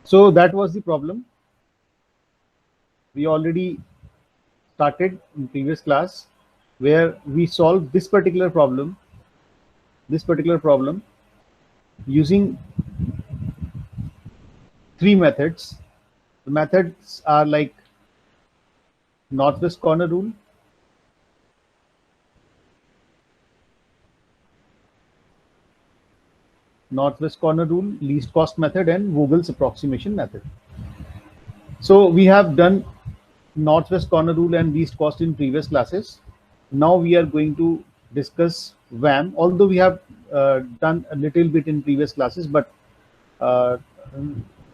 So that was the problem. We already started in previous class where we solved this particular problem using three methods. The methods are like northwest corner rule, least cost method, and Vogel's approximation method. So we have done northwest corner rule and least cost in previous classes. Now we are going to discuss VAM, although we have done a little bit in previous classes, uh,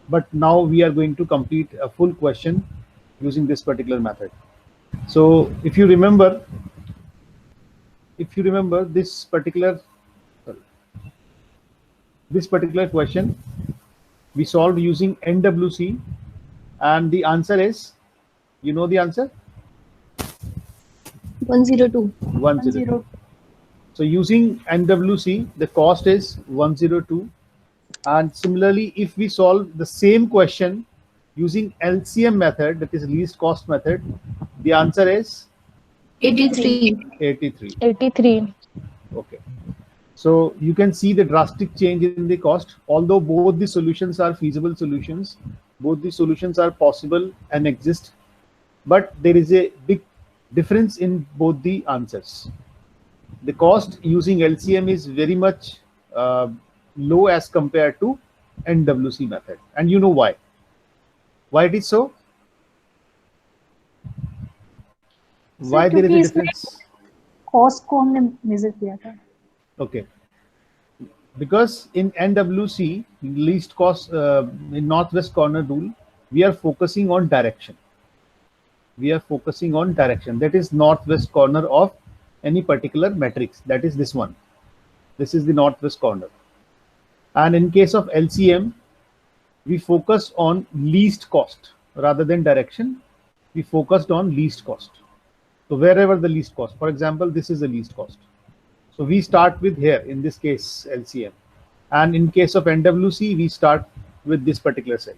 but now we are going to complete a full question using this particular method. So if you remember this particular question we solved using NWC, and the answer is, you know the answer? 102. 102. So using NWC, the cost is 102. And similarly, if we solve the same question using LCM method, that is least cost method, the answer is 83. 83. 83. Okay. So you can see the drastic change in the cost. Although both the solutions are feasible solutions, both the solutions are possible and exist, but there is a big difference in both the answers. The cost using LCM is very much low as compared to NWC method, and you know why. Why it is so? Why there is a difference? Cost को हमने major किया था. Okay, because in NWC, least cost, in northwest corner rule, we are focusing on direction. That is northwest corner of any particular matrix. That is this one. This is the northwest corner. And in case of LCM, we focus on least cost rather than direction. We focused on least cost. So wherever the least cost, for example, this is the least cost. So we start with here, in this case, LCM. And in case of NWC, we start with this particular cell.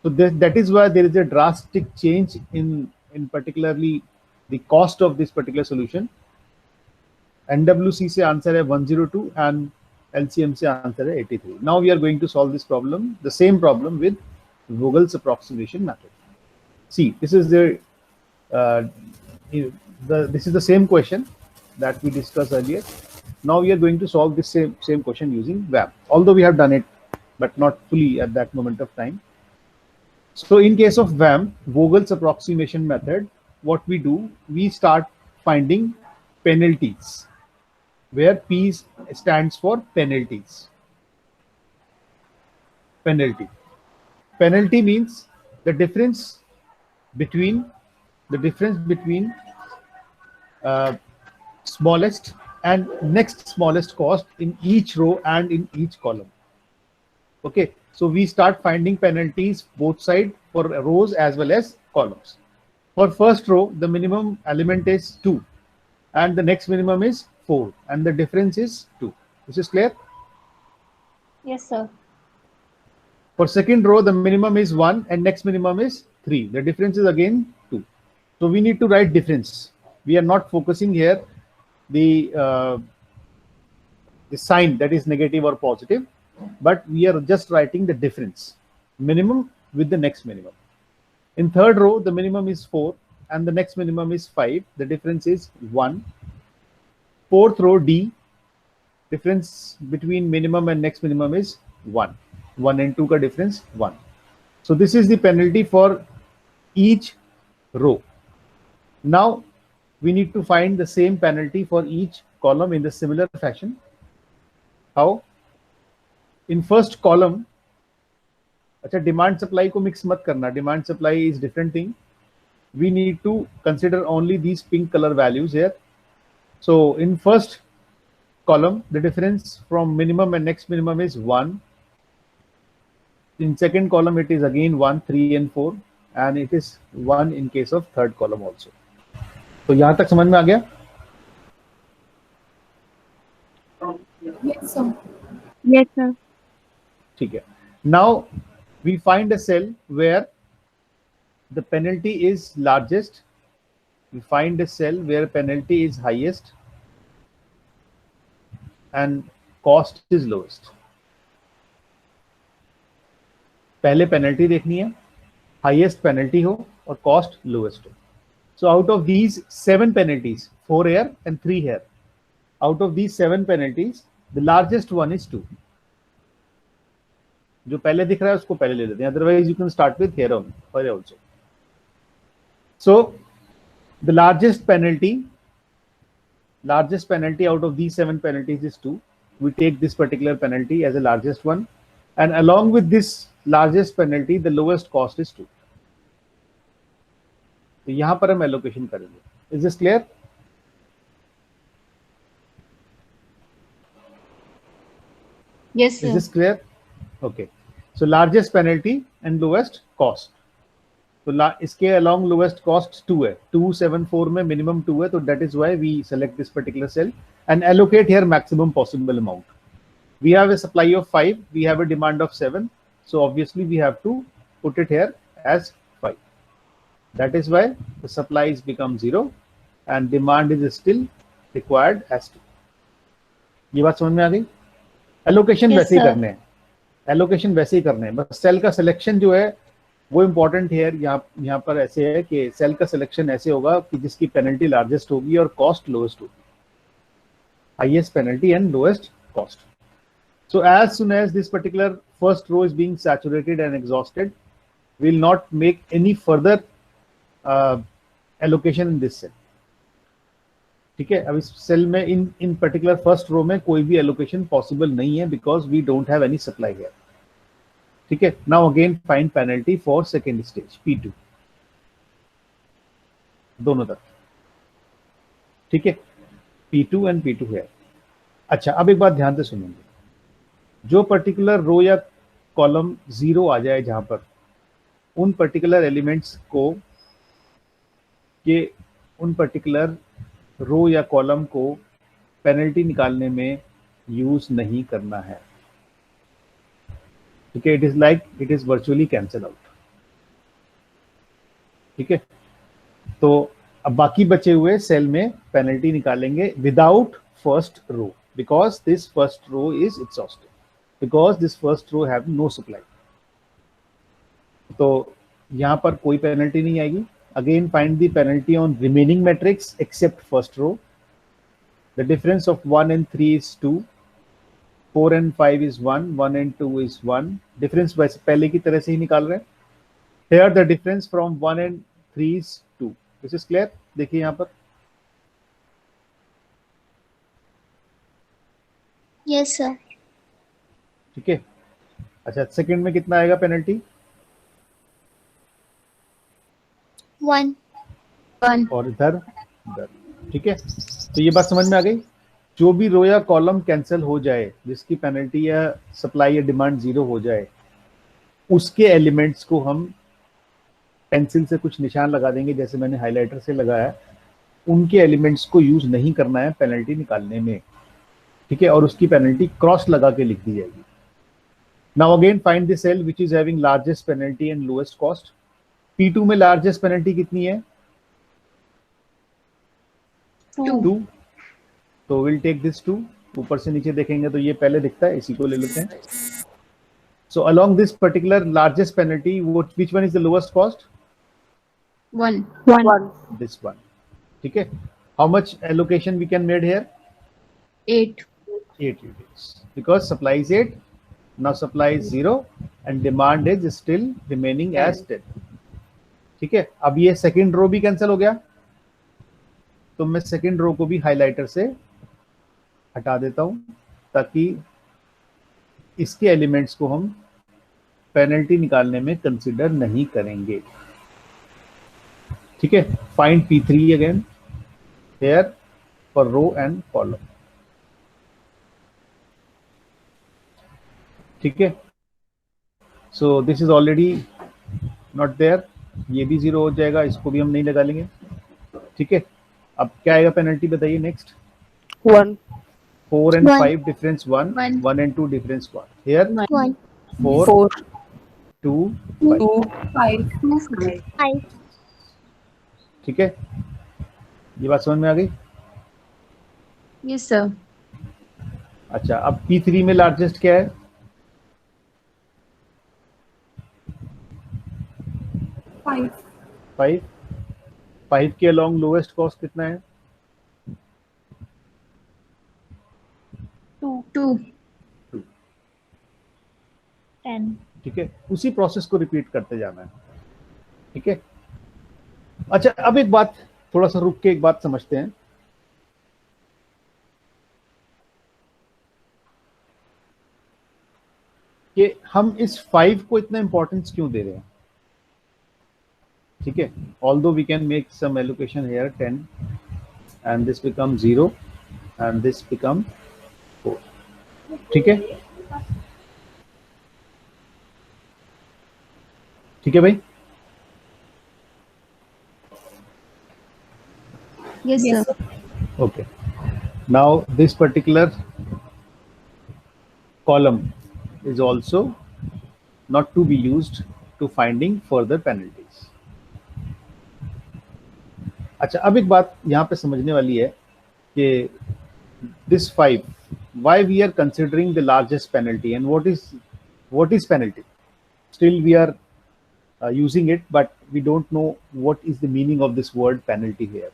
So that is why there is a drastic change in particularly the cost of this particular solution. NWC से answer है 102 and LCM से answer है 83. Now we are going to solve this problem, the same problem with Vogel's approximation method. See, this is the same question that we discussed earlier. Now we are going to solve this same question using VAM, although we have done it, but not fully at that moment of time. So in case of VAM, Vogel's approximation method, what we do, we start finding penalties, where P stands for penalties. Penalty means the difference between smallest and next smallest cost in each row and in each column. Okay, so we start finding penalties both sides for rows as well as columns. For first row, the minimum element is 2 and the next minimum is 4 and the difference is 2. This is clear? Yes, sir. For second row, the minimum is 1 and next minimum is 3. The difference is again 2. So we need to write difference. We are not focusing here the sign that is negative or positive, but we are just writing the difference, minimum with the next minimum. In third row, the minimum is 4 and the next minimum is 5. The difference is 1. Fourth row D, difference between minimum and next minimum is 1. 1 and 2 ka difference 1. So this is the penalty for each row. Now we need to find the same penalty for each column in the similar fashion. How? In first column, अच्छा demand supply को mix मत करना. Demand supply is different thing. We need to consider only these pink color values here. So in first column, the difference from minimum and next minimum is 1. In second column, it is again 1, 3 and 4, and it is 1 in case of third column also. तो यहाँ तक समझ में आ गया? Yes, sir. Yes, sir. ठीक है. Now we find a cell where the penalty is largest, we find a cell where penalty is highest and cost is lowest. पहले penalty देखनी है, हाईएस्ट पेनल्टी हो और कॉस्ट लोएस्ट हो. So out of these 7 penalties, 4 here and 3 here, out of these 7 penalties, the largest one is 2. जो पहले दिख रहा है उसको पहले ले लेते हैं, otherwise you can start with here also. So the largest penalty out of these 7 penalties is 2. We take this particular penalty as the largest one, and along with this largest penalty, the lowest cost is 2. तो यहां पर हम allocation करेंगे. Is this clear? Yes, sir. Is this clear? Okay. So largest penalty and lowest cost. तो इसके along lowest cost 2 है. 274 में minimum 2 है, तो that is why we select this particular cell and allocate here maximum possible amount. We have a supply of 5. We have a demand of 7. So obviously we have to put it here as 5. That is why the supplies become 0 and demand is still required as 2. ये बात समझ में आ गई? Allocation वैसे ही करने हैं. Allocation वैसे ही करने हैं. बस सेल का सिलेक्शन जो है वो इम्पोर्टेंट है. यहाँ पर ऐसे है कि सेल का सिलेक्शन ऐसे होगा कि जिसकी पेनल्टी लार्जेस्ट होगी और कॉस्ट लोएस्ट होगी. Highest penalty and lowest cost. So as soon as this particular first row is being saturated and exhausted, we will not make any further allocation in this cell. ठीक है, अब इस cell में in particular first row में कोई भी allocation possible नहीं है because we don't have any supply here. ठीक है, now again find penalty for second stage P2 दोनों तरफ. ठीक है, P2 and P2 here. अच्छा, अब एक बात ध्यान से सुनेंगे. जो पर्टिकुलर रो या कॉलम 0 आ जाए जहां पर उन पर्टिकुलर एलिमेंट्स को उन पर्टिकुलर रो या कॉलम को पेनल्टी निकालने में यूज नहीं करना है. ठीक है, it is virtually cancel out. ठीक है, तो अब बाकी बचे हुए सेल में पेनल्टी निकालेंगे without first row because this first row is exhausted. Because this first row have no supply. तो यहाँ पर कोई पेनल्टी नहीं आएगी. Again find the penalty on remaining matrix except first row. The difference of 1 and 3 is 2. 4 and 5 is 1. 1 and 2 is 1. Difference वैसे पहले की तरह से ही निकाल रहे हैं. Here the difference from 1 and 3 is 2. This is clear? देखिए यहाँ पर. Yes sir. ठीक है. अच्छा, सेकंड में कितना आएगा पेनल्टी? 1. और इधर. ठीक है, तो ये बात समझ में आ गई. जो भी रो या कॉलम कैंसिल हो जाए जिसकी पेनल्टी या सप्लाई या डिमांड 0 हो जाए उसके एलिमेंट्स को हम पेंसिल से कुछ निशान लगा देंगे जैसे मैंने हाइलाइटर से लगाया. उनके एलिमेंट्स को यूज नहीं करना है पेनल्टी निकालने में. ठीक है, और उसकी पेनल्टी क्रॉस लगा के लिख दी जाएगी. Now again find the cell which is having largest penalty and lowest cost. P2 में largest penalty कितनी है? 2. तो we'll take this 2. ऊपर से नीचे देखेंगे तो ये पहले दिखता है, इसी को ले लेते हैं. So along this particular largest penalty, which one is the lowest cost? 1. This one. ठीक है. How much allocation we can made here? 8. 8 units. Because supply is 8. Now supply is 0 and demand is still remaining as 10. ठीक है, अब ये second row भी cancel हो गया तो मैं सेकंड रो को भी हाइलाइटर से हटा देता हूं ताकि इसके एलिमेंट्स को हम पेनल्टी निकालने में कंसीडर नहीं करेंगे. ठीक है, find P3 again here for row and column. ठीक है, so this is already not there. ये भी 0 हो जाएगा, इसको भी हम नहीं लगा लेंगे. ठीक है, अब क्या आएगा पेनल्टी बताइए next? 1. 4 and 1. 5 difference 1. 1 and 2 difference 1. Here 1. 4. 4. 2 5। 2 5 2 5. 5. ठीक है, ये बात समझ में आ गई। Yes, sir. अच्छा, अब P3 में लार्जेस्ट क्या है? 5 5। 5 के अलोंग लोएस्ट कॉस्ट कितना है? 2 2. 10 ठीक है, उसी प्रोसेस को रिपीट करते जाना है। ठीक है, अच्छा अब एक बात, थोड़ा सा रुक के एक बात समझते हैं कि हम इस 5 को इतना इंपॉर्टेंस क्यों दे रहे हैं। ठीक है, although we can make some allocation here 10 and this become 0 and this become 4। ठीक है, ठीक है भाई। Yes, Yes, sir. Okay, now this particular column is also not to be used to finding further penalties. अच्छा, अब एक बात यहाँ पे समझने वाली है कि this 5, why we are considering the largest penalty and what is penalty? Still we are using it, but we don't know what is the meaning of this word penalty here.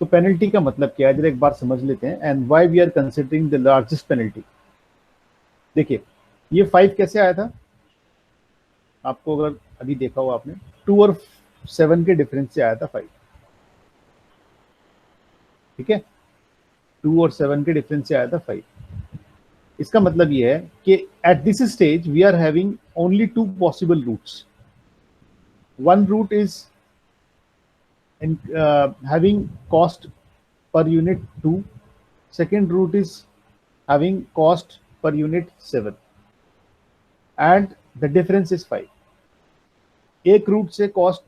तो पेनल्टी का मतलब क्या है, जरा एक बार समझ लेते हैं। And why we are considering the largest penalty. देखिए, ये 5 कैसे आया था आपको, अगर अभी देखा हो आपने, 2 और 7 के डिफरेंस से आया था 5। ठीक है, 2 और 7 के डिफरेंस से आया था 5। इसका मतलब ये है कि at this stage we are having only 2 possible routes. One route is having cost per unit 2, second route is having cost per unit 7 and the difference is 5। एक रूट से कॉस्ट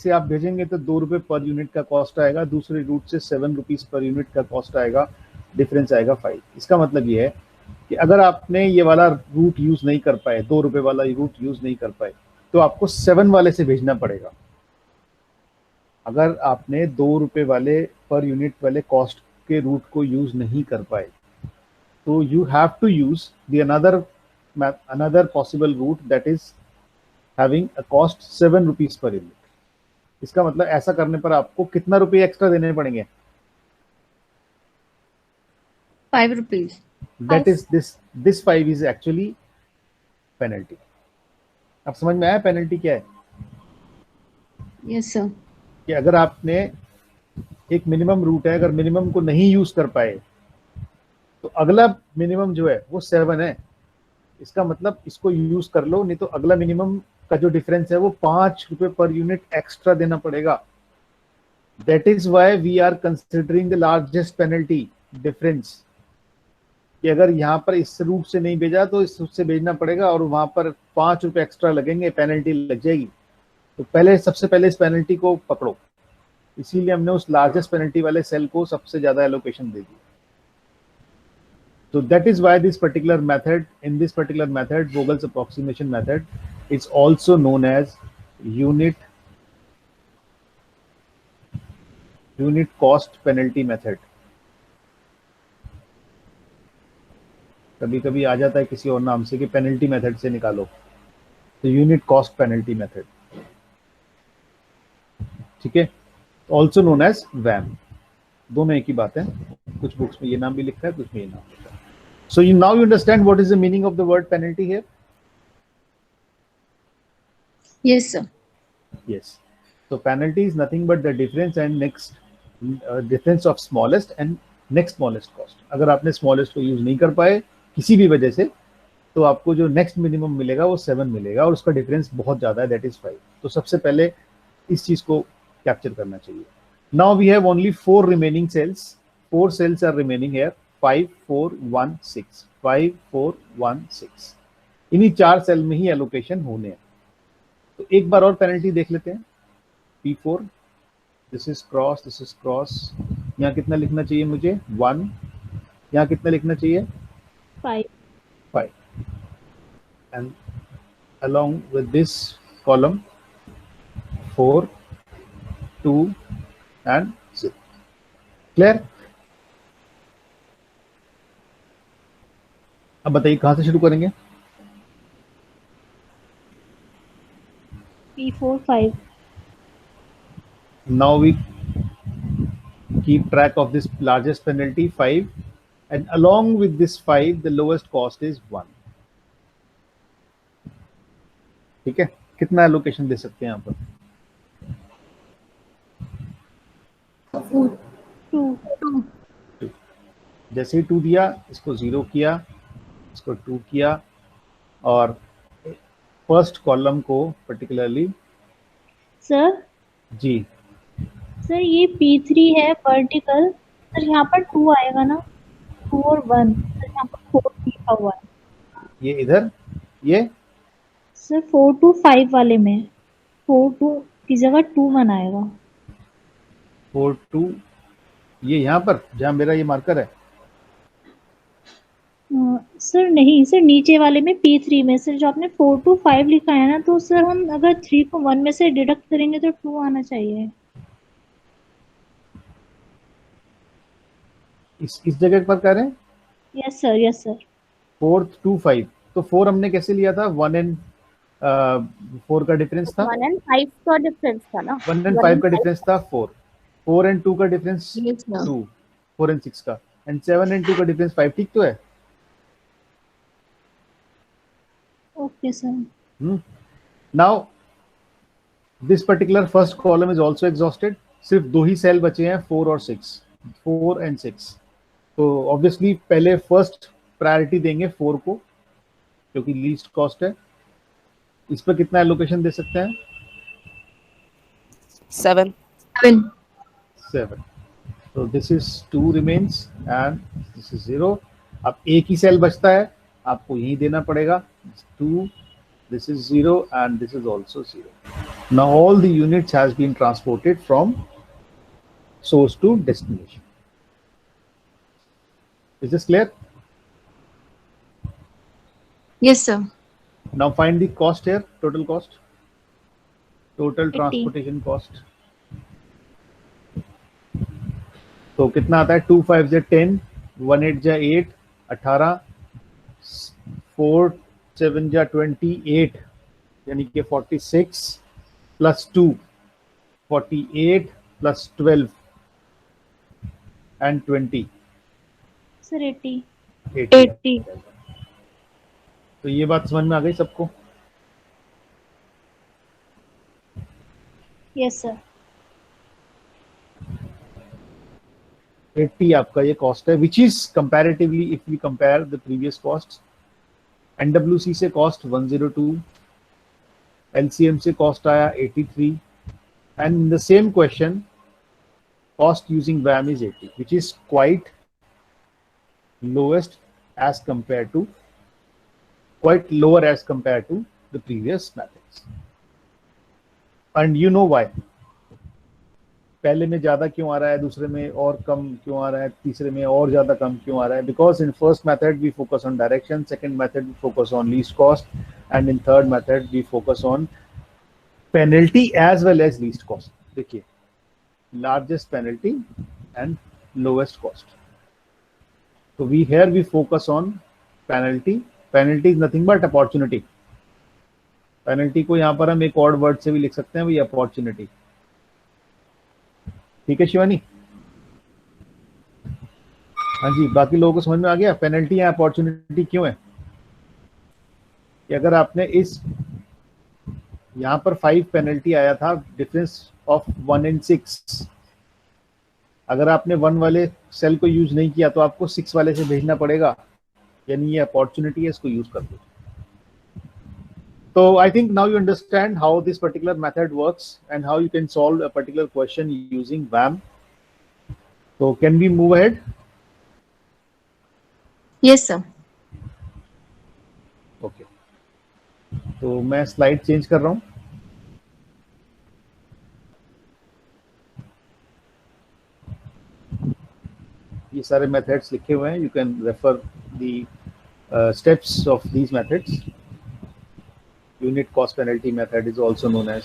से आप भेजेंगे तो 2 रुपए पर यूनिट का cost आएगा, दूसरे रूट से 7 रुपीज पर यूनिट का कॉस्ट आएगा, डिफरेंस आएगा 5। इसका मतलब ये है कि अगर आपने ये वाला रूट यूज नहीं कर पाए, 2 रुपए वाला रूट यूज नहीं कर पाए, तो आपको 7 वाले से भेजना पड़ेगा। अगर आपने 2 रुपए वाले पर यूनिट वाले कॉस्ट के रूट को यूज नहीं कर पाए, तो you have to use the another possible route that is having a cost 7 rupees per unit. इसका मतलब ऐसा करने पर आपको कितना रुपए एक्स्ट्रा देने पड़ेंगे? 5 rupees. That is this 5 is actually penalty. अब समझ में आया पेनल्टी क्या है? Yes, sir. कि अगर आपने एक मिनिमम रूट है, अगर मिनिमम को नहीं यूज कर पाए तो अगला मिनिमम जो है वो 7 है। इसका मतलब इसको यूज कर लो, नहीं तो अगला मिनिमम का जो डिफरेंस है वो 5 रुपए पर यूनिट एक्स्ट्रा देना पड़ेगा। That is why we are considering the largest penalty difference, कि अगर यहाँ पर इस रूट से नहीं भेजा तो इस रूट से भेजना पड़ेगा और वहां पर 5 रुपए एक्स्ट्रा लगेंगे, पेनल्टी लग जाएगी। तो पहले सबसे पहले इस पेनल्टी को पकड़ो, इसीलिए हमने उस लार्जेस्ट पेनल्टी वाले सेल को सबसे ज्यादा allocation they the. So that is why this particular method, in this particular method, Vogel's approximation method, is also known as unit cost penalty method. कभी कभी आ जाता है किसी और नाम से कि पेनल्टी मेथड से निकालो, तो यूनिट कॉस्ट पेनल्टी मेथड। ठीक है, ऑल्सो नोन एज वैम। दोनों एक ही बात है, कुछ बुक्स में ये नाम भी लिखा है, कुछ में ये नाम लिखा है। So now you understand what is the meaning of the word penalty here? Yes, sir. Yes. So penalty is nothing but the difference and difference of smallest and next smallest cost. अगर आपने smallest को use नहीं कर पाए किसी भी वजह से, तो आपको जो नेक्स्ट मिनिमम मिलेगा वो 7 मिलेगा और उसका डिफरेंस बहुत ज्यादा है, दैट इज 5। तो सबसे पहले इस चीज को कैप्चर करना चाहिए। Now we have only 4 remaining cells. 4 cells are remaining here, 5 4 1 6, 5 4 1 6। इन्हीं 4 सेल में ही एलोकेशन होने हैं। तो एक बार और पेनल्टी देख लेते हैं। P4, दिस इज क्रॉस, यहाँ कितना लिखना चाहिए मुझे? 1। यहाँ कितना लिखना चाहिए? 5 5। And along with this column 4, 2 and 6. Clear? अब बताइए कहां से शुरू करेंगे? P4 5. Now we keep track of this largest penalty 5, and along with this 5 the lowest cost is 1. ठीक है, कितना एलोकेशन दे सकते हैं यहाँ पर? 2. जैसे ही 2 दिया, इसको 0 किया, इसको 2 किया, और फर्स्ट कॉलम को पर्टिकुलरली सर जी सर ये P3 है वर्टिकल, सर यहाँ पर 2 आएगा ना, 2 और 1, सर यहाँ पर 4 लिखा हुआ है ये इधर, ये सर 4 to 5 वाले में 4 to की जगह 2 1 आएगा। 4 2, ये यहाँ पर जहाँ मेरा ये मार्कर है, सर नहीं सर, नीचे वाले में P3 में सर जो आपने 4 to 5 लिखा है ना, तो सर हम अगर 3 को 1 में से डिडक्ट करेंगे तो 2 आना चाहिए। इस जगह पर कह रहे हैं यस सर, यस सर। 4 2 5, तो 4 हमने कैसे लिया था? 1 and 4 का डिफरेंस था, 1 and 5 का डिफरेंस था ना, 1 and 5 का डिफरेंस था 4, 4 and 2 का डिफरेंस Yes, sir. 2, 4 and 6 का, एंड 7 and 2 का डिफरेंस 5. ठीक तो है? Okay sir. Now this particular first column is also exhausted. सिर्फ 2 ही सेल बचे हैं, 4 और 6, 4 and 6. तो ऑब्वियसली पहले फर्स्ट प्रायोरिटी देंगे 4 को, क्योंकि लीस्ट कॉस्ट है। इस पर कितना एलोकेशन दे सकते हैं? 7. 7. So this is 2 remains and this is 0. अब एक ही सेल बचता है, आपको यही देना पड़ेगा 2. This is 0 and this is also 0. Now all the units has been transported from source to destination. Is this clear? Yes, sir. Now find the cost here, total cost, total 80. transportation cost. तो कितना आता है? 2 5 जा 10, 1 8 जा 8, 18, 4 7 जा 28, यानी कि 46 plus 2, 48 plus 12 and 20, sir 80। 80. तो ये बात समझ में आ गई सबको? Yes sir. 80 आपका ये कॉस्ट है, which is comparatively if we compare the previous cost, NWC से कॉस्ट 102, एलसीएम से कॉस्ट आया 83, and in the same question cost using VAM is 80, which is quite lowest as compare to, quite lower as compared to the previous methods. And you know why? पहले में ज्यादा क्यों आ रहा है, दूसरे में और कम क्यों आ रहा है, तीसरे में और ज्यादा कम क्यों आ रहा है? Because in first method we focus on direction, second method we focus on least cost, and in third method we focus on penalty as well as least cost. देखिए, largest penalty and lowest cost. So here we focus on penalty. Penalty is nothing but opportunity. Penalty को यहां पर हम एक और word से भी लिख सकते हैं, वही अपॉर्चुनिटी. ठीक है शिवानी? हाँ जी, बाकी लोगों को समझ में आ गया पेनल्टी या अपॉर्चुनिटी क्यों है? कि अगर आपने इस यहां पर 5 पेनल्टी आया था, डिफरेंस ऑफ 1 and 6, अगर आपने 1 वाले सेल को यूज नहीं किया तो आपको 6 वाले से भेजना पड़ेगा, यानी ये अपॉर्चुनिटी है, इसको यूज कर दो. तो I think now you understand how this particular method works and how you can solve a particular question using VAM. तो can we move ahead? Yes, sir. Okay, तो मैं स्लाइड चेंज कर रहा हूं. ये सारे मेथड्स लिखे हुए हैं, you can refer the steps of these methods. Unit cost penalty method is also known as.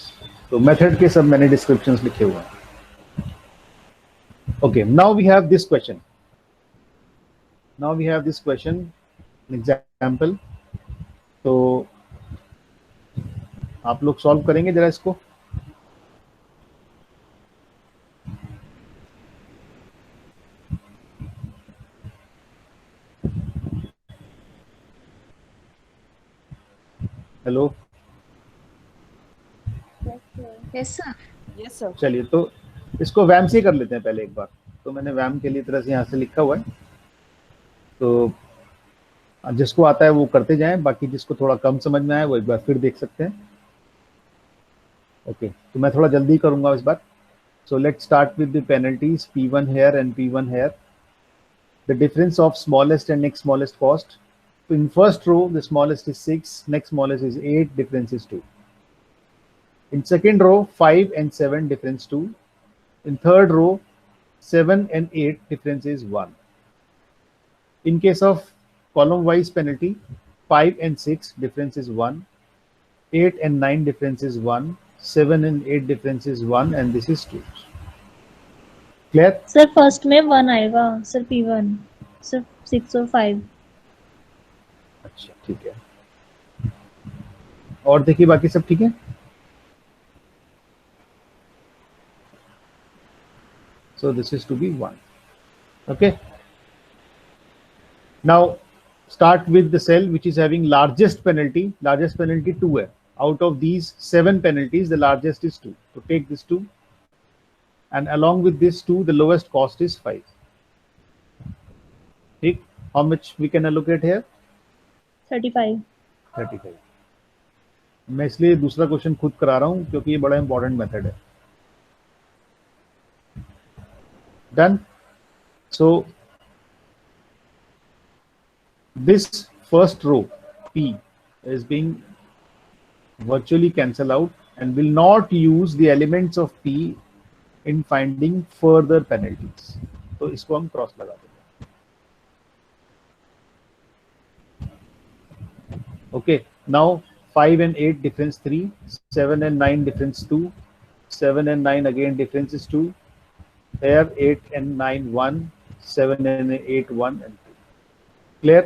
तो मेथड के सब मैंने डिस्क्रिप्शंस लिखे हुए हैं. Okay, now we have this question. Now we have this question example. तो आप लोग सॉल्व करेंगे जरा इसको. Hello, Yes, sir. Yes, sir. चलिए तो इसको वैम से कर लेते हैं पहले एक बार. तो मैंने वैम के लिए तरह से यहाँ से लिखा हुआ है. तो जिसको आता है वो करते जाएं, बाकी जिसको थोड़ा कम समझ में आए वो एक बार फिर देख सकते हैं. ओके, तो मैं थोड़ा जल्दी करूंगा इस बार. So let's start with the penalties P1 here and P1 here. The difference of smallest and next smallest cost. So in first row the smallest is 6, next smallest is 8, difference is 2. In second row 5 and 7, difference 2. In third row 7 and 8, difference is 1. In case of column wise penalty, 5 and 6, difference is 1. 8 and 9, difference is 1. 7 and 8, difference is 1, and this is 2. Clear? Sir first में 1 आएगा sir P1, sir 6 और 5. अच्छा, ठीक है. और देखिए बाकी सब ठीक है. So this is to be 1. Okay. Now start with the cell which is having largest penalty. Largest penalty 2 है. Out of these 7 penalties, the largest is 2. So take this 2, and along with this 2, the lowest cost is 5. ठीक. How much we can allocate here? 35. 35. मैं इसलिए दूसरा question खुद करा रहा हूं क्योंकि ये बड़ा इंपॉर्टेंट मेथड है. Done. So this first row P is being virtually cancelled out and will not use the elements of P in finding further penalties. तो इसको हम क्रॉस लगा देंगे. Okay, now 5 and 8 difference 3, 7 and 9 difference 2, 7 and 9 again difference is 2. Here 8 and 9 1, 7 and 8 1 and 2. Clear?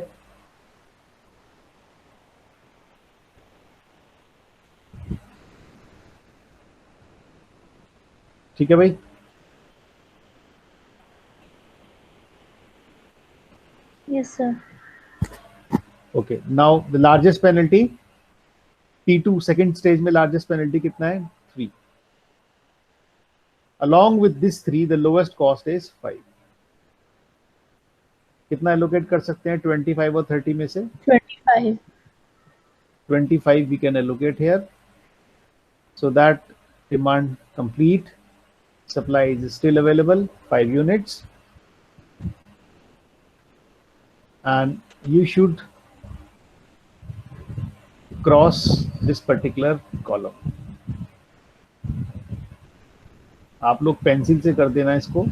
ठीक है भाई. Yes, sir. Okay, now the largest penalty P2 second stage में largest penalty कितना है? 3. Along with this 3, the lowest cost is 5. कितना allocate कर सकते हैं 25 और 30 में से? 25. 25 we can allocate here. So that demand complete. Supply is still available, 5 units. And you should cross this particular column. आप लोग पेंसिल से कर देना इसको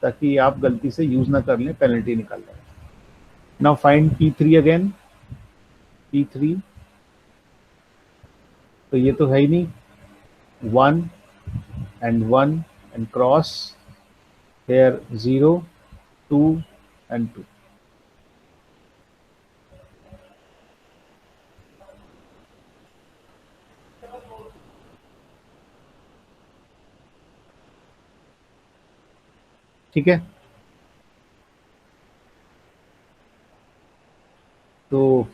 ताकि आप गलती से यूज ना कर लें, पेनल्टी निकाल लें. Now find P3 again. P3 तो ये तो है ही नहीं. 1 and 1 and cross. Here 0, 2 and 2. ठीक है. तो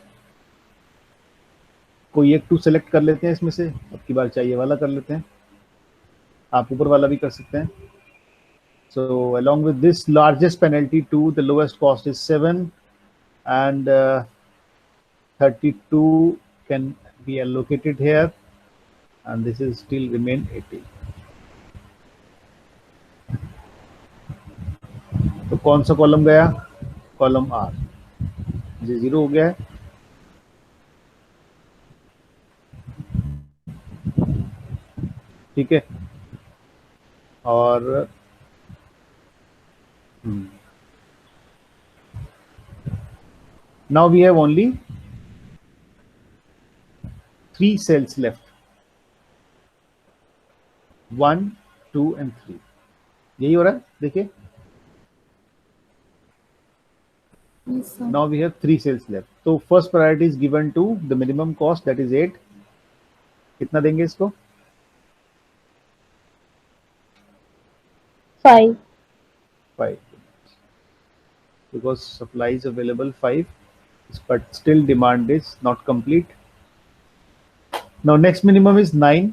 कोई एक 2 सेलेक्ट कर लेते हैं इसमें से. अब की बार चाहिए वाला कर लेते हैं. आप ऊपर वाला भी कर सकते हैं. So along with this largest penalty 2, the lowest cost is 7, and 32 can be allocated here, and this is still remain 80. तो कौन सा कॉलम गया? Column R. ये 0 हो गया है. ठीक है. और now we have only 3 cells left. 1, 2 and 3. यही हो रहा है, देखिए. Yes, sir. Now we have 3 cells left. So first priority is given to the minimum cost, that is 8. कितना देंगे इसको? 5. 5. Because supply is available 5, but still demand is not complete. Now next minimum is 9.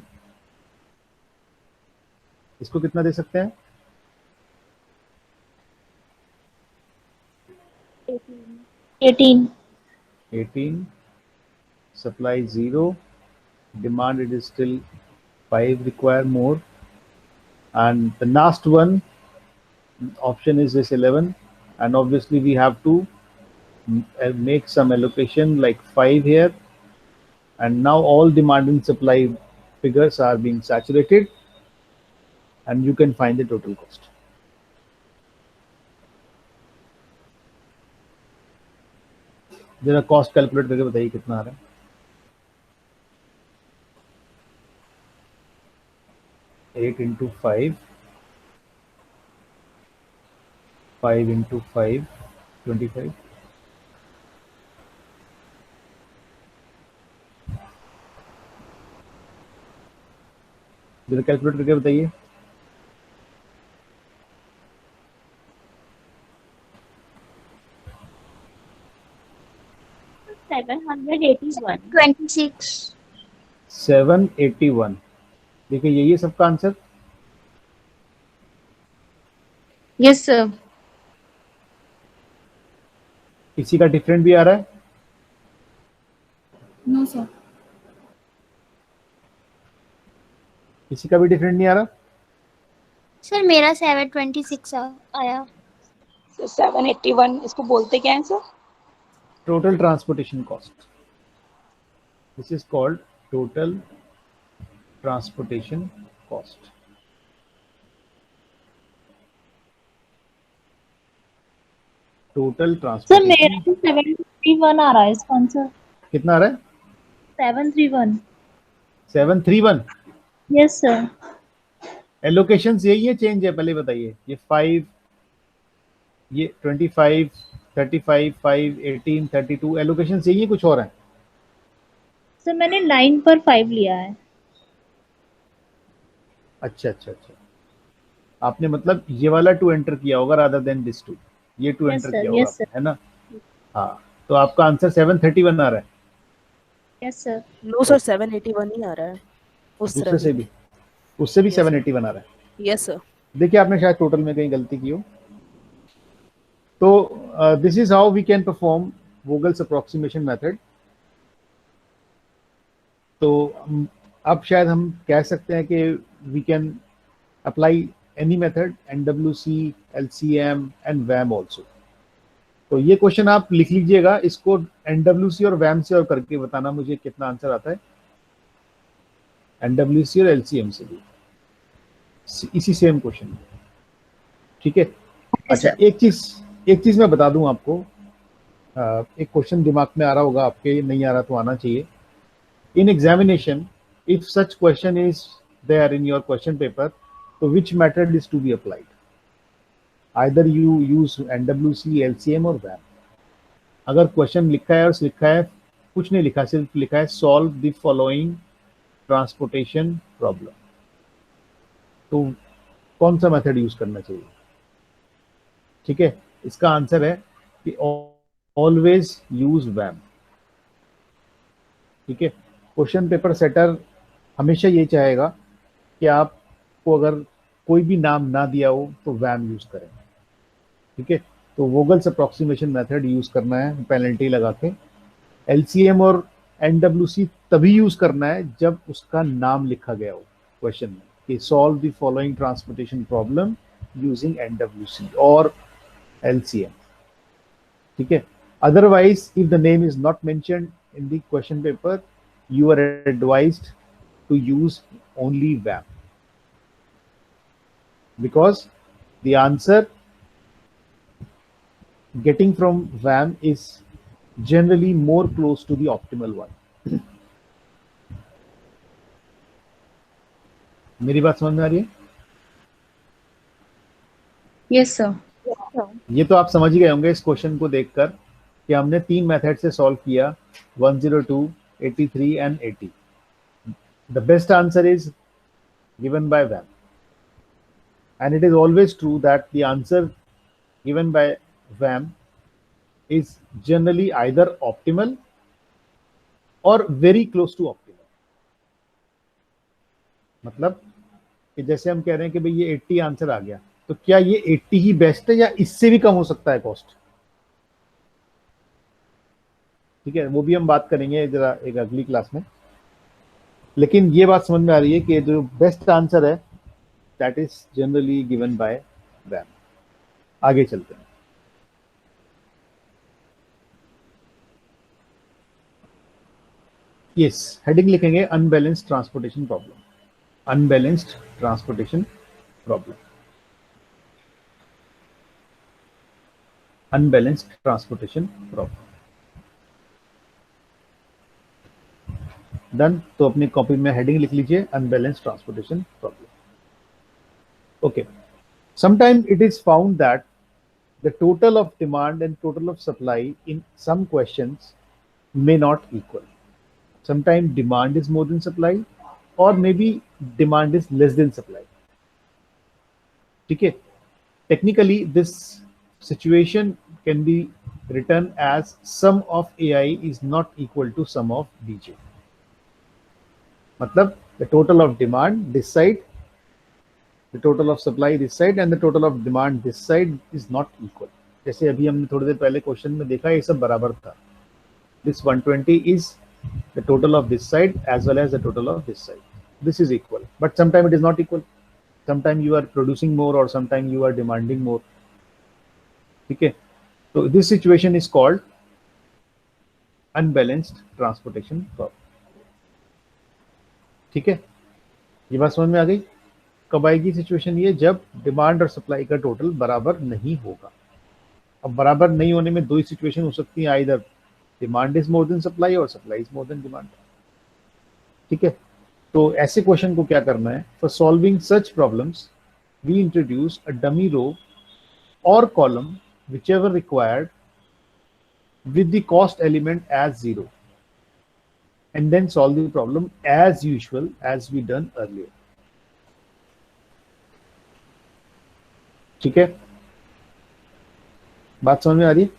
इसको कितना दे सकते हैं? 18. 18. Supply 0. Demand it is still 5, require more. And the last one option is this 11. And obviously we have to make some allocation like 5 here. And now all demand and supply figures are being saturated. And you can find the total cost. जरा cost calculate करके बताइए कितना आ रहा है. Eight into 5, 5 into 5, 25. जरा calculate करके बताइए. 781. 26. 781. देखिए यही है सबका आंसर. Yes, sir. किसी का डिफरेंट भी आ रहा है? No, sir. किसी का भी डिफरेंट नहीं आ रहा? सर मेरा 726 आया. So 781 इसको बोलते क्या है sir? Total transportation cost. This is called total transportation cost. Total sir transportation. मेरा तो 731 आ रहा है इसका आंसर. कितना आ रहा है? 731. 731. Yes sir. एलोकेशंस यही है, चेंज है? पहले बताइए. ये 5, ये 25, 35, 5, 18, 32 एलोकेशंस यही है, कुछ और है? सर मैंने 9 पर 5 लिया है. अच्छा अच्छा अच्छा. आपने मतलब ये वाला 2 एंटर किया होगा रादर देन दिस 2. ये 2 Yes, एंटर sir. किया Yes, होगा, है ना? हाँ, तो आपका आंसर 731 आ रहा है. Yes sir. नो सर 781 ही आ रहा है उस दूसरे तरह से भी, उससे भी Yes, sir. 781 आ रहा है. Yes sir. देखिए आपने शायद टोटल में कहीं गलती की हो. तो this is how we can perform Vogel's approximation method. तो अब शायद हम कह सकते हैं कि we can apply any method, NWC, LCM and WAM also. तो ये क्वेश्चन आप लिख लीजिएगा, इसको NWC और WAM से और करके बताना मुझे कितना आंसर आता है. NWC और LCM से भी इसी सेम क्वेश्चन. ठीक है. अच्छा, एक चीज मैं बता दूं आपको. एक क्वेश्चन दिमाग में आ रहा होगा आपके, नहीं आ रहा तो आना चाहिए. In examination if such question is there in your question paper, तो which method is to be applied? Either you use NWC, LCM और WAM. अगर क्वेश्चन लिखा है और लिखा है, कुछ नहीं लिखा, सिर्फ लिखा है solve the following transportation problem, तो कौन सा मेथड यूज करना चाहिए? ठीक है, इसका आंसर है कि ऑलवेज यूज WAM. ठीक है. क्वेश्चन पेपर सेटर हमेशा ये चाहेगा कि आपको अगर कोई भी नाम ना दिया हो तो WAM यूज करें. ठीक है. तो वोगल्स अप्रोक्सीमेशन मेथड यूज करना है पेनल्टी लगा के. LCM और NWC तभी यूज करना है जब उसका नाम लिखा गया हो क्वेश्चन में कि solve the following transportation problem using NWC और LCM. ठीक है. Otherwise, if the name is not mentioned in the question paper, you are advised to use only WAM, because the answer getting from WAM is generally more close to the optimal one. मेरी बात समझ में आ रही है? Yes, sir. ये तो आप समझ ही गए होंगे इस क्वेश्चन को देखकर कि हमने 3 मेथड से सॉल्व किया, 102, 83 and 80. The best answer is given by VAM. And it is always true that the answer given by VAM is generally either optimal or very close to optimal. मतलब कि जैसे हम कह रहे हैं कि भाई ये 80 आंसर आ गया, तो क्या ये 80 ही बेस्ट है या इससे भी कम हो सकता है कॉस्ट? ठीक है, वो भी हम बात करेंगे जरा एक अगली क्लास में. लेकिन ये बात समझ में आ रही है कि जो बेस्ट आंसर है that is generally given by VAM. आगे चलते हैं. यस, हेडिंग लिखेंगे unbalanced transportation problem. Unbalanced transportation problem. Unbalanced transportation problem. Done. तो अपनी कॉपी में हेडिंग लिख लीजिए unbalanced transportation problem. Okay. Sometimes it is found that the total of demand and total of supply in some questions may not equal. Sometimes demand is more than supply or maybe demand is less than supply. ठीक है. Technically this situation can be written as sum of AI is not equal to sum of DJ. मतलब the total of demand this side, the total of supply this side and the total of demand this side is not equal. जैसे अभी हमने थोड़ी देर पहले question में देखा ये सब बराबर था. This 120 is the total of this side as well as the total of this side. This is equal, but sometimes it is not equal. Sometimes you are producing more or sometimes you are demanding more. ठीक है. So this situation is called unbalanced transportation problem. ठीक है. ये बात समझ में आ गई? कब आएगी सिचुएशन ये? जब डिमांड और सप्लाई का टोटल बराबर नहीं होगा. अब बराबर नहीं होने में दो ही सिचुएशन हो सकती हैं, either demand is more than supply और supply is more than demand. ठीक है. तो ऐसे क्वेश्चन को क्या करना है? For solving such problems we introduce a dummy row और column whichever required with the cost element as 0 and then solve the problem as usual as we done earlier. ठीक है. बात समझ में आ रही है?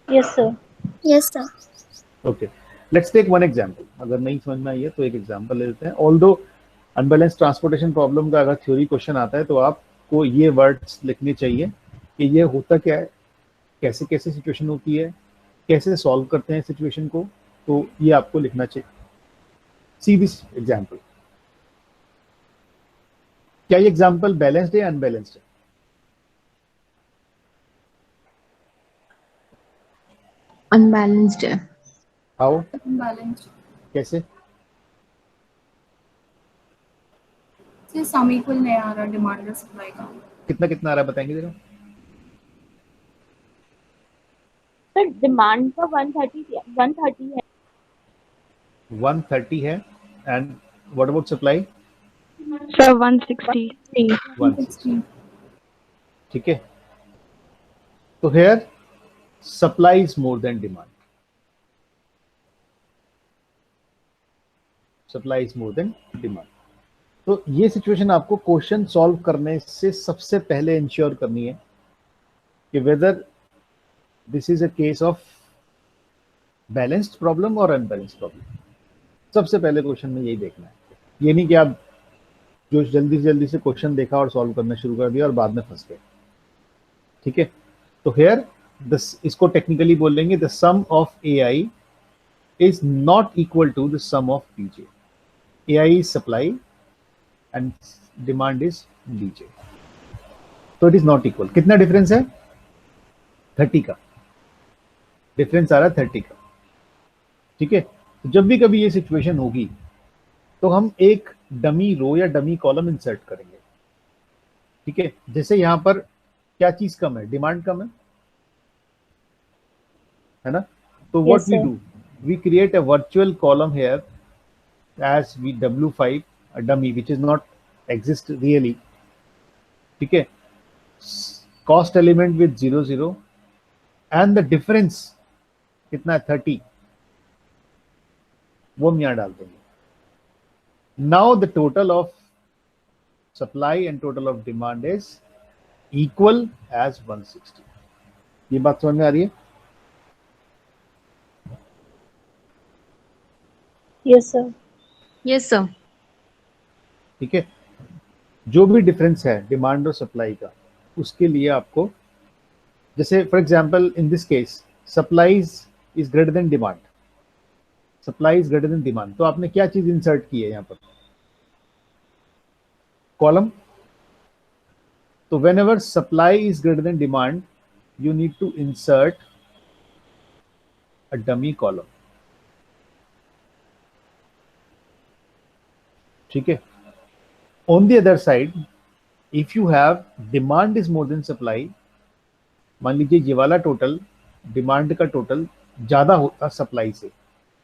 Yes sir. Yes, sir. Okay. Let's take one example. अगर नहीं समझ में आई है तो एक एग्जांपल ले लेते हैं. ऑल्दो अनबैलेंस ट्रांसपोर्टेशन प्रॉब्लम का अगर थ्योरी क्वेश्चन आता है तो आपको ये वर्ड्स लिखने चाहिए कि ये होता क्या है, कैसे कैसे सिचुएशन होती है, कैसे सॉल्व करते हैं सिचुएशन को. तो ये आपको लिखना चाहिए. See this example. क्या ये एग्जांपल बैलेंस्ड है अनबैलेंस्ड है? Unbalanced है. हाउ? Unbalanced. कैसे? से सम इक्वल नहीं आ रहा डिमांड और सप्लाई का. कितना कितना आ रहा है बताएंगे जरा? सर डिमांड का 130 है. 130 है. And what about supply? Sir 160. 160. ठीक है. तो here supply is more than demand. Supply is more than demand. तो ये सिचुएशन आपको क्वेश्चन सॉल्व करने से सबसे पहले इंश्योर करनी है कि whether this is a case of balanced problem और अनबैलेंस्ड प्रॉब्लम. सबसे पहले क्वेश्चन में यही देखना है. ये नहीं कि आप जो जल्दी से क्वेश्चन देखा और सॉल्व करना शुरू कर दिया और बाद में फंस गए. ठीक है. तो हियर इसको टेक्निकली बोल लेंगे the sum of AI is not equal to the sum of DJ. AI is supply and demand is DJ. तो इट इज नॉट इक्वल. कितना डिफरेंस है? 30 का डिफरेंस आ रहा है. 30 का. ठीक है. तो जब भी कभी ये सिचुएशन होगी तो हम एक डमी रो या डमी कॉलम इंसर्ट करेंगे. ठीक है. जैसे यहां पर क्या चीज कम है? डिमांड कम है ना. तो what we do, we create a virtual column here as we W5 a dummy which is not exist really. ठीक है, cost element with 0 0 and the difference कितना है 30, वो हम यहाँ डाल देंगे. Now the total of supply and total of demand is equal as 160. ये बात समझ में आ रही है? Yes sir. Yes, sir. ठीक है, जो भी डिफरेंस है डिमांड और सप्लाई का, उसके लिए आपको, जैसे for example in this case supply is greater than demand, supply is greater than demand, तो आपने क्या चीज इंसर्ट की है यहाँ पर? कॉलम. तो whenever supply is greater than demand you need to insert a dummy column. ठीक है. On the other side, if you have demand is more than supply, मान लीजिए ये वाला टोटल डिमांड का टोटल ज्यादा होता सप्लाई से,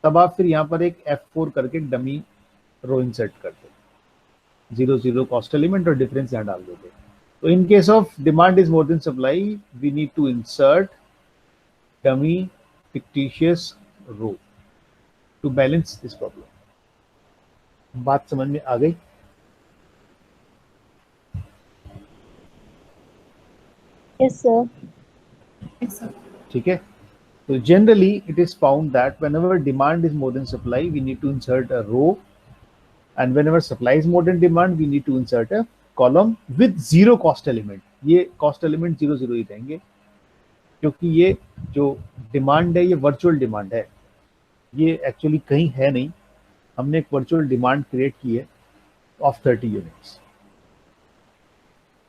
तब आप फिर यहाँ पर एक F4 करके डमी रो इंसर्ट करते, 0 0 कॉस्ट एलिमेंट और डिफरेंस यहाँ डाल देते. तो in case of demand is more than supply we need to insert dummy fictitious row to balance this problem. बात समझ में आ गई? Yes sir. Yes, sir. ठीक है. तो generally it is found that whenever demand is more than supply we need to insert a row, and whenever supply is more than demand we need to insert a column with zero cost element. ये cost element 0 0 ही रहेंगे, क्योंकि ये जो demand है ये virtual demand है, ये actually कहीं है नहीं. हमने एक वर्चुअल डिमांड क्रिएट की है ऑफ 30 यूनिट्स.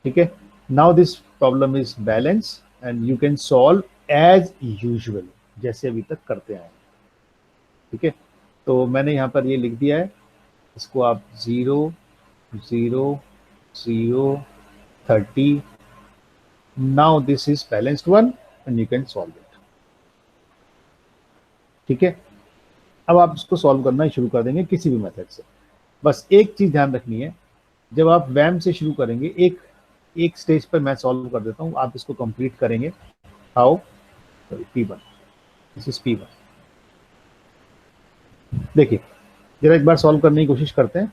ठीक है. Now this problem is balance and you can solve as usual, जैसे अभी तक करते आए. ठीक है. तो मैंने यहाँ पर ये लिख दिया है, इसको आप 0 0 0 30. Now this is balanced one and you can solve it. ठीक है. अब आप इसको सॉल्व करना ही शुरू कर देंगे किसी भी मेथड से. बस एक चीज ध्यान रखनी है, जब आप वैम से शुरू करेंगे, एक स्टेज पर मैं सॉल्व कर देता हूँ, आप इसको कंप्लीट करेंगे. How? P1, this is P1. देखिए जरा एक बार सॉल्व करने की कोशिश करते हैं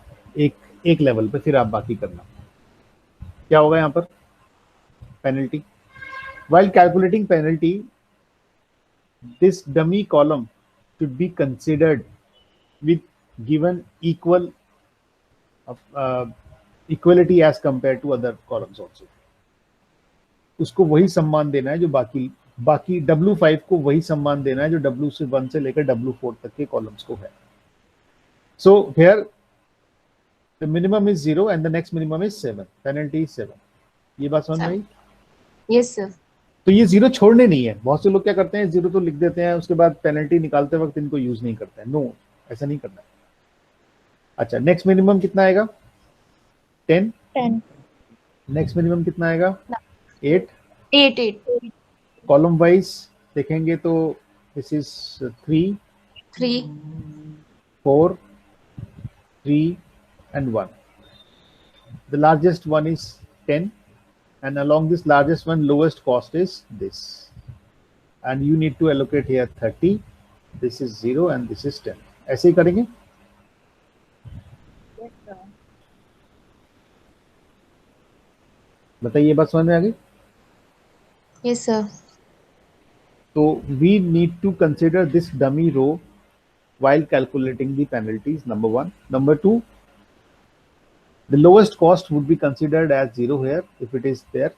एक लेवल पे, फिर आप बाकी करना. क्या होगा यहाँ पर? Penalty. While calculating penalty, this dummy column should be considered with given equality as compared to other columns also. उसको वही सम्मान देना है जो बाकी W5 को वही सम्मान देना है जो W1 से लेकर W4 तक के कॉलम्स को है. So here the minimum is 0 and the next minimum is 7. Penalty is 7. ये बात समझ में आई? Yes, sir. तो ये 0 छोड़ने नहीं है. बहुत से लोग क्या करते हैं, 0 तो लिख देते हैं, उसके बाद पेनल्टी निकालते वक्त इनको यूज नहीं करते हैं. नो, ऐसा नहीं करना है. अच्छा, नेक्स्ट मिनिमम कितना आएगा? 10. नेक्स्ट मिनिमम कितना आएगा? 8. 8. कॉलम वाइज देखेंगे तो this is 3 4 3 and 1. The largest one is 10. And along this largest one, lowest cost is this. And you need to allocate here 30. This is 0 and this is 10. ऐसे ही करेंगे? Yes, sir. बताइए, बात समझ में आ गई? Yes, sir. So we need to consider this dummy row while calculating the penalties. Number 1. Number 2. The lowest cost would be considered as 0 here if it is there,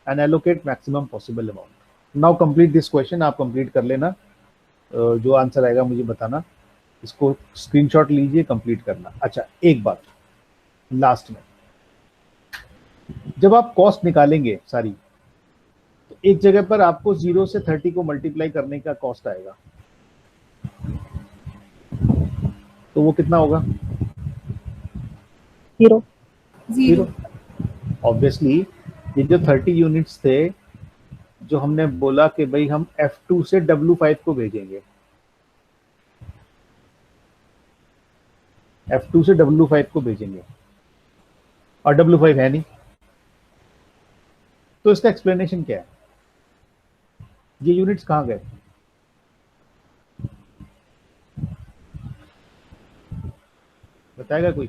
and allocate maximum possible amount. Now complete this question. आप complete कर लेना, जो answer आएगा मुझे बताना. इसको screenshot लीजिए, complete करना. अच्छा, एक बात लास्ट में, जब आप कॉस्ट निकालेंगे सारी, तो एक जगह पर आपको 0 से 30 को मल्टीप्लाई करने का कॉस्ट आएगा, तो वो कितना होगा? 0. ऑब्वियसली ये जो 30 यूनिट्स थे, जो हमने बोला कि भाई हम F2 से W5 को भेजेंगे, F2 से W5 को भेजेंगे और W5 है नहीं, तो इसका एक्सप्लेनेशन क्या है? ये यूनिट्स कहाँ गए? बताएगा कोई?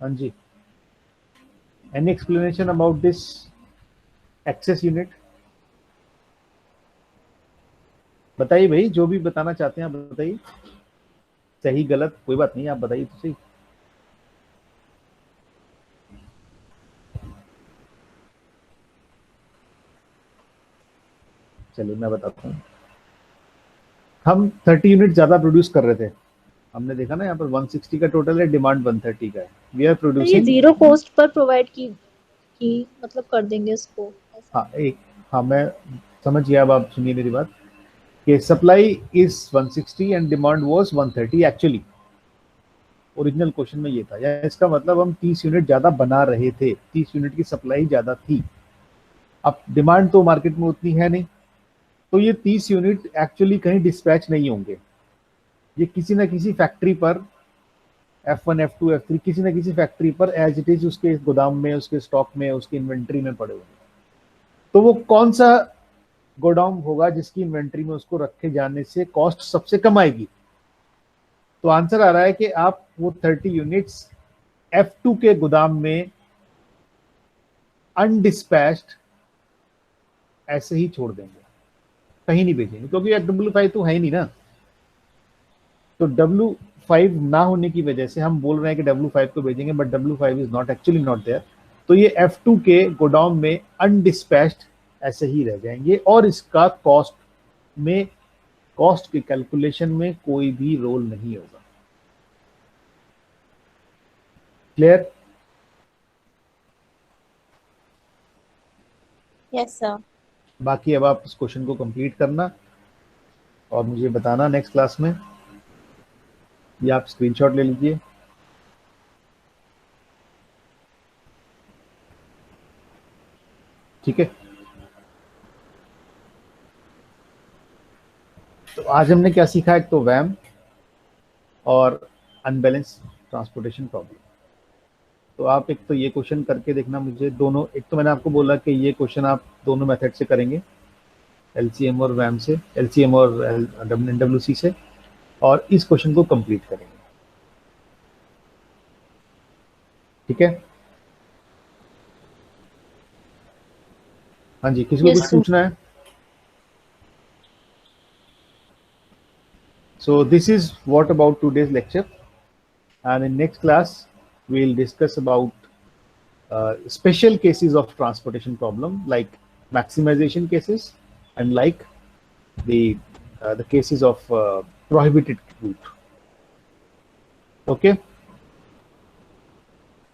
हाँ जी, any explanation about this excess unit? बताइए भाई, जो भी बताना चाहते हैं आप बताइए, सही गलत कोई बात नहीं, आप बताइए तो सही। चलिए मैं बताता हूँ। हम 30 यूनिट ज्यादा प्रोड्यूस कर रहे थे, हमने देखा ना यहाँ पर 160 का टोटल है, डिमांड 130 का है। वी आर ये producing, zero cost per provide की मतलब कर देंगे उसको ऐसा। हाँ मैं समझ गया, अब आप सुनिए मेरी बात कि supply is 160 and demand was 130 actually, original question में ये था, या इसका मतलब हम 30 यूनिट ज्यादा बना रहे थे, 30 यूनिट की सप्लाई ज्यादा थी। अब डिमांड तो मार्केट में उतनी है नहीं, तो ये 30 यूनिट एक्चुअली कहीं डिस्पैच नहीं होंगे, ये किसी ना किसी फैक्ट्री पर F1 F2 F3 किसी ना किसी फैक्ट्री पर एज इट इज उसके गोदाम में, उसके स्टॉक में, उसकी इन्वेंट्री में पड़े होंगे। तो वो कौन सा गोडाउन होगा जिसकी इन्वेंट्री में उसको रखे जाने से कॉस्ट सबसे कम आएगी? तो आंसर आ रहा है कि आप वो 30 यूनिट्स F2 के गोदाम में अनडिस्पैच्ड ऐसे ही छोड़ देंगे, कहीं नहीं भेजेंगे, क्योंकि W5 तो है ही नहीं ना। तो W5 ना होने की वजह से हम बोल रहे हैं कि W5 को भेजेंगे, but W5 is not actually not there. तो ये F2 के गोडाउन में अनडिस्पैच्ड ऐसे ही रह जाएंगे, और इसका कॉस्ट में, कॉस्ट के कैलकुलेशन में कोई भी रोल नहीं होगा। क्लियर? Yes sir. बाकी अब आप इस क्वेश्चन को कंप्लीट करना और मुझे बताना नेक्स्ट क्लास में, या आप स्क्रीनशॉट ले लीजिए। ठीक है, तो आज हमने क्या सीखा? एक तो वैम और अनबैलेंस ट्रांसपोर्टेशन प्रॉब्लम। तो आप एक तो ये क्वेश्चन करके देखना मुझे, दोनों, एक तो मैंने आपको बोला कि ये क्वेश्चन आप दोनों मेथड से करेंगे, LCM और वैम से, LCM और NWC से, और इस क्वेश्चन को कंप्लीट करेंगे। ठीक है? हाँ जी, किसी को Yes, कुछ sir. पूछना है? So this is what about today's lecture, and in next class we'll discuss about special cases of transportation problem, like maximization cases and like the cases of prohibited route. Okay.